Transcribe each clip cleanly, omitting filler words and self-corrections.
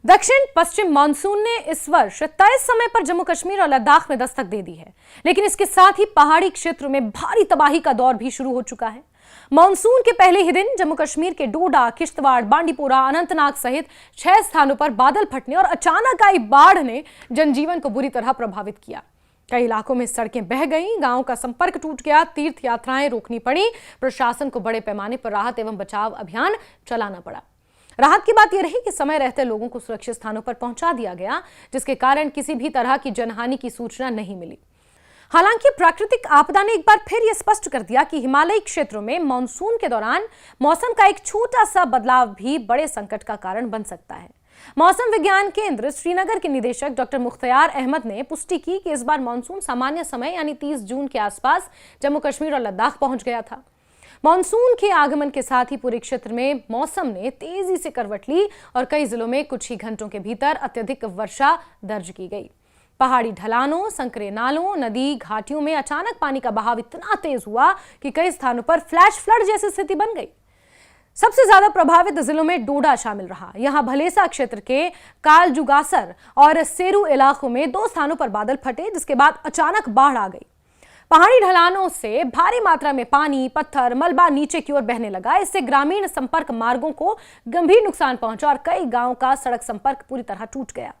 दक्षिण पश्चिम मानसून ने इस वर्ष तय समय पर जम्मू कश्मीर और लद्दाख में दस्तक दे दी है, लेकिन इसके साथ ही पहाड़ी क्षेत्र में भारी तबाही का दौर भी शुरू हो चुका है। मानसून के पहले ही दिन जम्मू कश्मीर के डोडा, किश्तवाड़, बांडीपोरा, अनंतनाग सहित 6 स्थानों पर बादल फटने और अचानक आई बाढ़ ने जनजीवन को बुरी तरह प्रभावित किया। कई इलाकों में सड़कें बह गईं, गांवों का संपर्क टूट गया, तीर्थ यात्राएं रोकनी पड़ी, प्रशासन को बड़े पैमाने पर राहत एवं बचाव अभियान चलाना पड़ा। राहत की बात यह रही कि समय रहते लोगों को सुरक्षित स्थानों पर पहुंचा दिया गया, जिसके कारण किसी भी तरह की जनहानि की सूचना नहीं मिली। हालांकि प्राकृतिक आपदा ने एक बार फिर यह स्पष्ट कर दिया कि हिमालयी क्षेत्रों में मानसून के दौरान मौसम का एक छोटा सा बदलाव भी बड़े संकट का कारण बन सकता है। मौसम विज्ञान केंद्र श्रीनगर के निदेशक डॉक्टर मुख्तार अहमद ने पुष्टि की कि इस बार मानसून सामान्य समय यानी 30 जून के आसपास जम्मू कश्मीर और लद्दाख पहुंच गया था। मानसून के आगमन के साथ ही पूरे क्षेत्र में मौसम ने तेजी से करवट ली और कई जिलों में कुछ ही घंटों के भीतर अत्यधिक वर्षा दर्ज की गई। पहाड़ी ढलानों, संकरे नालों, नदी घाटियों में अचानक पानी का बहाव इतना तेज हुआ कि कई स्थानों पर फ्लैश फ्लड जैसी स्थिति बन गई। सबसे ज्यादा प्रभावित जिलों में डोडा शामिल रहा। यहां भलेसा क्षेत्र के कालजुगासर और सेरू इलाकों में 2 स्थानों पर बादल फटे, जिसके बाद अचानक बाढ़ आ गई। पहाड़ी ढलानों से भारी मात्रा में पानी, पत्थर, मलबा नीचे की ओर बहने लगा। इससे ग्रामीण संपर्क मार्गों को गंभीर नुकसान पहुंचा और कई गांवों का सड़क संपर्क पूरी तरह टूट गया।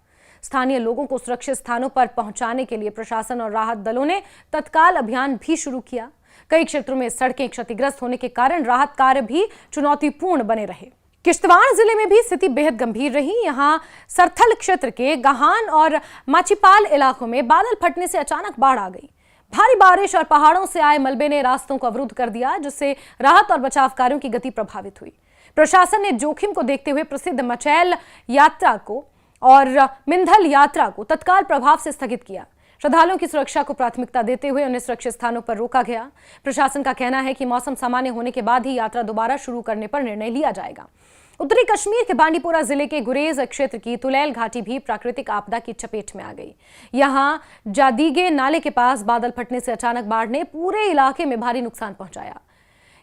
स्थानीय लोगों को सुरक्षित स्थानों पर पहुंचाने के लिए प्रशासन और राहत दलों ने तत्काल अभियान भी शुरू किया। कई क्षेत्रों में सड़कें क्षतिग्रस्त होने के कारण राहत कार्य भी चुनौतीपूर्ण बने रहे। किश्तवाड़ जिले में भी स्थिति बेहद गंभीर रही। यहां सरथल क्षेत्र के गहान और माचीपाल इलाकों में बादल फटने से अचानक बाढ़ आ गई। भारी बारिश और पहाड़ों से आए मलबे ने रास्तों को अवरुद्ध कर दिया, जिससे राहत और बचाव कार्यों की गति प्रभावित हुई। प्रशासन ने जोखिम को देखते हुए प्रसिद्ध मचैल यात्रा को और मिंधल यात्रा को तत्काल प्रभाव से स्थगित किया। श्रद्धालुओं की सुरक्षा को प्राथमिकता देते हुए उन्हें सुरक्षित स्थानों पर रोका गया। प्रशासन का कहना है कि मौसम सामान्य होने के बाद ही यात्रा दोबारा शुरू करने पर निर्णय लिया जाएगा। उत्तरी कश्मीर के बांडीपोरा जिले के गुरेज क्षेत्र की तुलैल घाटी भी प्राकृतिक आपदा की चपेट में आ गई। यहां जादीगे नाले के पास बादल फटने से अचानक बाढ़ ने पूरे इलाके में भारी नुकसान पहुंचाया।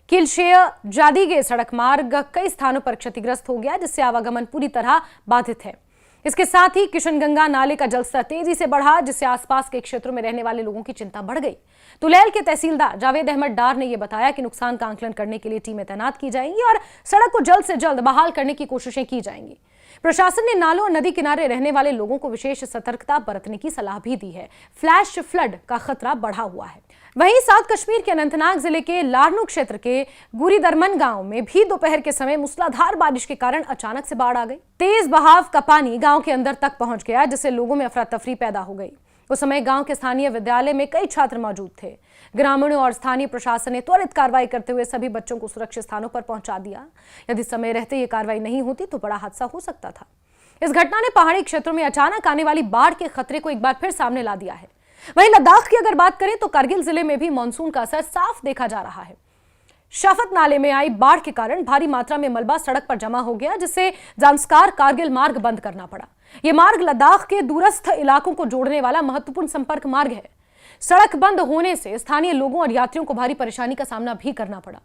किलशेय जादीगे सड़क मार्ग कई स्थानों पर क्षतिग्रस्त हो गया, जिससे आवागमन पूरी तरह बाधित है। इसके साथ ही किशनगंगा नाले का जलस्तर तेजी से बढ़ा, जिससे आसपास के क्षेत्रों में रहने वाले लोगों की चिंता बढ़ गई। तुलैल के तहसीलदार जावेद अहमद डार ने यह बताया कि नुकसान का आंकलन करने के लिए टीमें तैनात की जाएंगी और सड़क को जल्द से जल्द बहाल करने की कोशिशें की जाएंगी। प्रशासन ने नालों और नदी किनारे रहने वाले लोगों को विशेष सतर्कता बरतने की सलाह भी दी है। फ्लैश फ्लड का खतरा बढ़ा हुआ है। वहीं साउथ कश्मीर के अनंतनाग जिले के लारनू क्षेत्र के गुरीदरमन गांव में भी दोपहर के समय मूसलाधार बारिश के कारण अचानक से बाढ़ आ गई। तेज बहाव का पानी गांव के अंदर तक पहुंच गया, जिससे लोगों में अफरा तफरी पैदा हो गई। उस समय गांव के स्थानीय विद्यालय में कई छात्र मौजूद थे। ग्रामीणों और स्थानीय प्रशासन ने त्वरित कार्रवाई करते हुए सभी बच्चों को सुरक्षित स्थानों पर पहुंचा दिया। यदि समय रहते ये कार्रवाई नहीं होती तो बड़ा हादसा हो सकता था। इस घटना ने पहाड़ी क्षेत्रों में अचानक आने वाली बाढ़ के खतरे को एक बार फिर सामने ला दिया है। वहीं लद्दाख की अगर बात करें तो कारगिल जिले में भी मानसून का असर साफ देखा जा रहा है। शाफत नाले में आई बाढ़ के कारण भारी मात्रा में मलबा सड़क पर जमा हो गया, जिससे जांस्कार कारगिल मार्ग बंद करना पड़ा। यह मार्ग लद्दाख के दूरस्थ इलाकों को जोड़ने वाला महत्वपूर्ण संपर्क मार्ग है। सड़क बंद होने से स्थानीय लोगों और यात्रियों को भारी परेशानी का सामना भी करना पड़ा।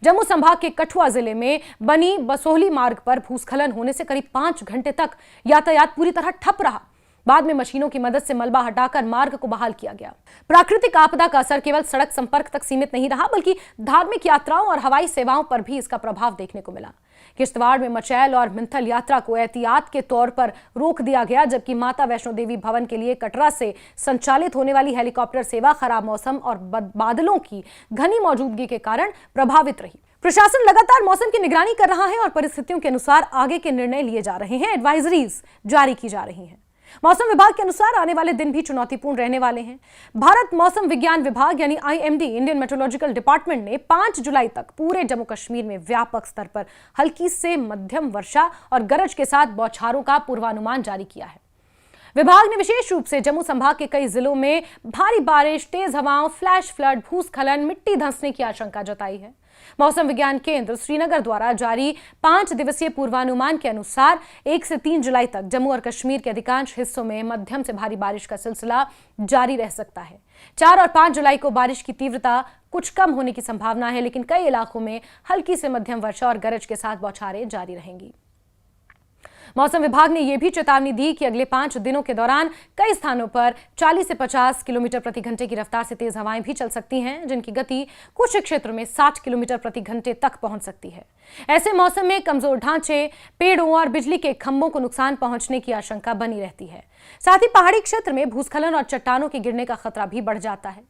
जम्मू संभाग के कठुआ जिले में बनी बसोहली मार्ग पर भूस्खलन होने से करीब 5 घंटे तक यातायात पूरी तरह ठप रहा। बाद में मशीनों की मदद से मलबा हटाकर मार्ग को बहाल किया गया। प्राकृतिक आपदा का असर केवल सड़क संपर्क तक सीमित नहीं रहा, बल्कि धार्मिक यात्राओं और हवाई सेवाओं पर भी इसका प्रभाव देखने को मिला। किश्तवाड़ में मचैल और मिंथल यात्रा को एहतियात के तौर पर रोक दिया गया, जबकि माता वैष्णो देवी भवन के लिए कटरा से संचालित होने वाली हेलीकॉप्टर सेवा खराब मौसम और बादलों की घनी मौजूदगी के कारण प्रभावित रही। प्रशासन लगातार मौसम की निगरानी कर रहा है और परिस्थितियों के अनुसार आगे के निर्णय लिए जा रहे हैं। एडवाइजरीज जारी की जा रही हैं। मौसम विभाग के अनुसार आने वाले दिन भी चुनौतीपूर्ण रहने वाले हैं। भारत मौसम विज्ञान विभाग यानी IMD इंडियन मेट्रोलॉजिकल डिपार्टमेंट ने 5 जुलाई तक पूरे जम्मू कश्मीर में व्यापक स्तर पर हल्की से मध्यम वर्षा और गरज के साथ बौछारों का पूर्वानुमान जारी किया है। विभाग ने विशेष रूप से जम्मू संभाग के कई जिलों में भारी बारिश, तेज हवाओं, फ्लैश फ्लड, भूस्खलन, मिट्टी धंसने की आशंका जताई है। मौसम विज्ञान केंद्र श्रीनगर द्वारा जारी 5 दिवसीय पूर्वानुमान के अनुसार 1 से 3 जुलाई तक जम्मू और कश्मीर के अधिकांश हिस्सों में मध्यम से भारी बारिश का सिलसिला जारी रह सकता है। 4 और 5 जुलाई को बारिश की तीव्रता कुछ कम होने की संभावना है, लेकिन कई इलाकों में हल्की से मध्यम वर्षा और गरज के साथ बौछारें जारी रहेंगी। मौसम विभाग ने यह भी चेतावनी दी कि अगले 5 दिनों के दौरान कई स्थानों पर 40 से 50 किलोमीटर प्रति घंटे की रफ्तार से तेज हवाएं भी चल सकती हैं, जिनकी गति कुछ क्षेत्रों में 60 किलोमीटर प्रति घंटे तक पहुंच सकती है। ऐसे मौसम में कमजोर ढांचे, पेड़ों और बिजली के खंभों को नुकसान पहुंचने की आशंका बनी रहती है। साथ ही पहाड़ी क्षेत्र में भूस्खलन और चट्टानों के गिरने का खतरा भी बढ़ जाता है।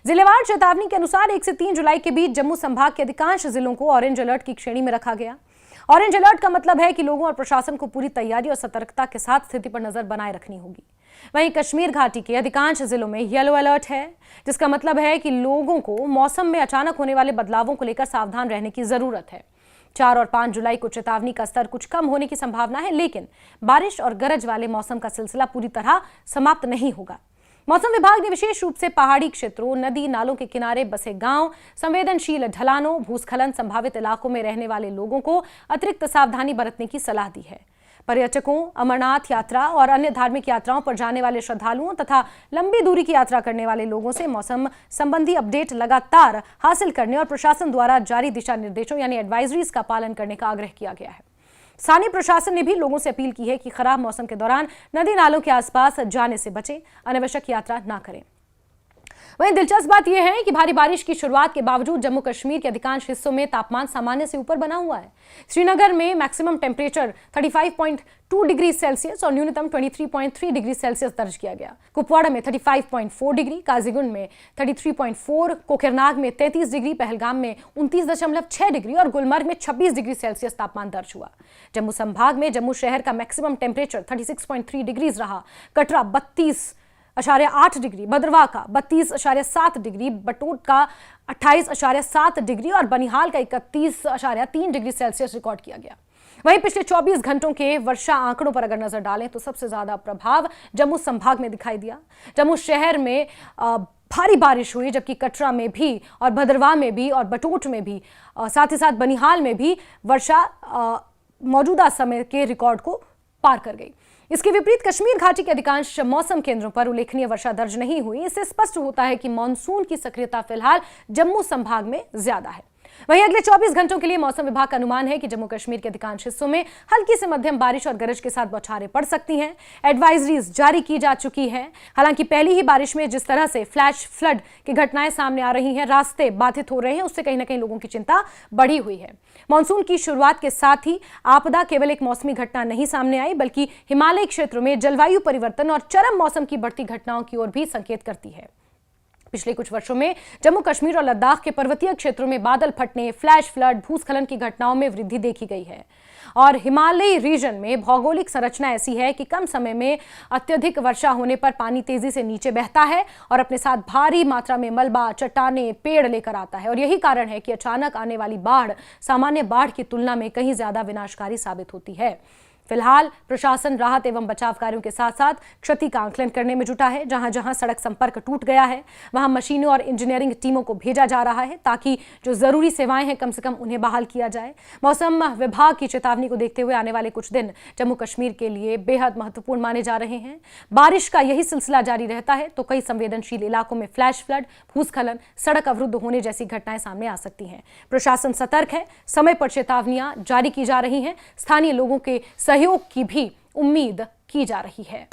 जिलेवार चेतावनी के अनुसार 1 से 3 जुलाई के बीच जम्मू संभाग के अधिकांश जिलों को ऑरेंज अलर्ट की श्रेणी में रखा गया। ऑरेंज अलर्ट का मतलब है कि लोगों और प्रशासन को पूरी तैयारी और सतर्कता के साथ स्थिति पर नजर बनाए रखनी होगी। वहीं कश्मीर घाटी के अधिकांश जिलों में येलो अलर्ट है, जिसका मतलब है कि लोगों को मौसम में अचानक होने वाले बदलावों को लेकर सावधान रहने की जरूरत है। 4 और 5 जुलाई को चेतावनी का स्तर कुछ कम होने की संभावना है, लेकिन बारिश और गरज वाले मौसम का सिलसिला पूरी तरह समाप्त नहीं होगा। मौसम विभाग ने विशेष रूप से पहाड़ी क्षेत्रों, नदी नालों के किनारे बसे गांव, संवेदनशील ढलानों, भूस्खलन संभावित इलाकों में रहने वाले लोगों को अतिरिक्त सावधानी बरतने की सलाह दी है। पर्यटकों, अमरनाथ यात्रा और अन्य धार्मिक यात्राओं पर जाने वाले श्रद्धालुओं तथा लंबी दूरी की यात्रा करने वाले लोगों से मौसम संबंधी अपडेट लगातार हासिल करने और प्रशासन द्वारा जारी दिशा निर्देशों यानी एडवाइजरीज का पालन करने का आग्रह किया गया है। स्थानीय प्रशासन ने भी लोगों से अपील की है कि खराब मौसम के दौरान नदी नालों के आसपास जाने से बचें, अनावश्यक यात्रा न करें। वहीं दिलचस्प बात यह है कि भारी बारिश की शुरुआत के बावजूद जम्मू कश्मीर के अधिकांश हिस्सों में तापमान सामान्य से ऊपर बना हुआ है। श्रीनगर में मैक्सिमम टेम्परेचर 35.2 डिग्री सेल्सियस और न्यूनतम 23.3 डिग्री सेल्सियस दर्ज किया गया। कुपवाड़ा में 35.4 डिग्री, काजीगुंड में 33.4, कोकरनाग में 33 डिग्री, पहलगाम में 29.6 डिग्री और गुलमर्ग में 26 डिग्री सेल्सियस तापमान दर्ज हुआ। जम्मू संभाग में जम्मू शहर का मैक्सिमम टेम्परेचर 36.3 डिग्रीज रहा। कटरा 32.8 डिग्री, भद्रवाह का 32.7 डिग्री, बटोट का 28.7 डिग्री और बनिहाल का 31.3 डिग्री सेल्सियस रिकॉर्ड किया गया। वहीं पिछले 24 घंटों के वर्षा आंकड़ों पर अगर नजर डालें तो सबसे ज्यादा प्रभाव जम्मू संभाग में दिखाई दिया। जम्मू शहर में भारी बारिश हुई, जबकि कटरा में भी और भद्रवाह में भी और बटोट में भी, साथ ही साथ बनिहाल में भी वर्षा मौजूदा समय के रिकॉर्ड को पार कर गई। इसके विपरीत कश्मीर घाटी के अधिकांश मौसम केंद्रों पर उल्लेखनीय वर्षा दर्ज नहीं हुई। इससे स्पष्ट होता है कि मानसून की सक्रियता फिलहाल जम्मू संभाग में ज्यादा है। वहीं अगले 24 घंटों के लिए मौसम विभाग का अनुमान है कि जम्मू कश्मीर के अधिकांश हिस्सों में हल्की से मध्यम बारिश और गरज के साथ बौछारें पड़ सकती हैं। एडवाइजरीज जारी की जा चुकी है। हालांकि पहली ही बारिश में जिस तरह से फ्लैश फ्लड की घटनाएं सामने आ रही हैं, रास्ते बाधित हो रहे हैं, उससे कहीं ना कहीं लोगों की चिंता बढ़ी हुई है। मानसून की शुरुआत के साथ ही आपदा केवल एक मौसमी घटना नहीं सामने आई, बल्कि हिमालयी क्षेत्रों में जलवायु परिवर्तन और चरम मौसम की बढ़ती घटनाओं की ओर भी संकेत करती है। पिछले कुछ वर्षों में जम्मू कश्मीर और लद्दाख के पर्वतीय क्षेत्रों में बादल फटने, फ्लैश फ्लड, भूस्खलन की घटनाओं में वृद्धि देखी गई है। और हिमालयी रीजन में भौगोलिक संरचना ऐसी है कि कम समय में अत्यधिक वर्षा होने पर पानी तेजी से नीचे बहता है और अपने साथ भारी मात्रा में मलबा, चट्टाने, पेड़ लेकर आता है। और यही कारण है कि अचानक आने वाली बाढ़ सामान्य बाढ़ की तुलना में कहीं ज्यादा विनाशकारी साबित होती है। फिलहाल प्रशासन राहत एवं बचाव कार्यों के साथ साथ क्षति का आंकलन करने में जुटा है। जहां जहां सड़क संपर्क टूट गया है, वहां मशीनों और इंजीनियरिंग टीमों को भेजा जा रहा है, ताकि जो जरूरी सेवाएं हैं कम से कम उन्हें बहाल किया जाए। मौसम विभाग की चेतावनी को देखते हुए आने वाले कुछ दिन जम्मू कश्मीर के लिए बेहद महत्वपूर्ण माने जा रहे हैं। बारिश का यही सिलसिला जारी रहता है तो कई संवेदनशील इलाकों में फ्लैश फ्लड, भूस्खलन, सड़क अवरुद्ध होने जैसी घटनाएं सामने आ सकती हैं। प्रशासन सतर्क है, समय पर चेतावनियां जारी की जा रही हैं। स्थानीय लोगों के सहयोग की भी उम्मीद की जा रही है।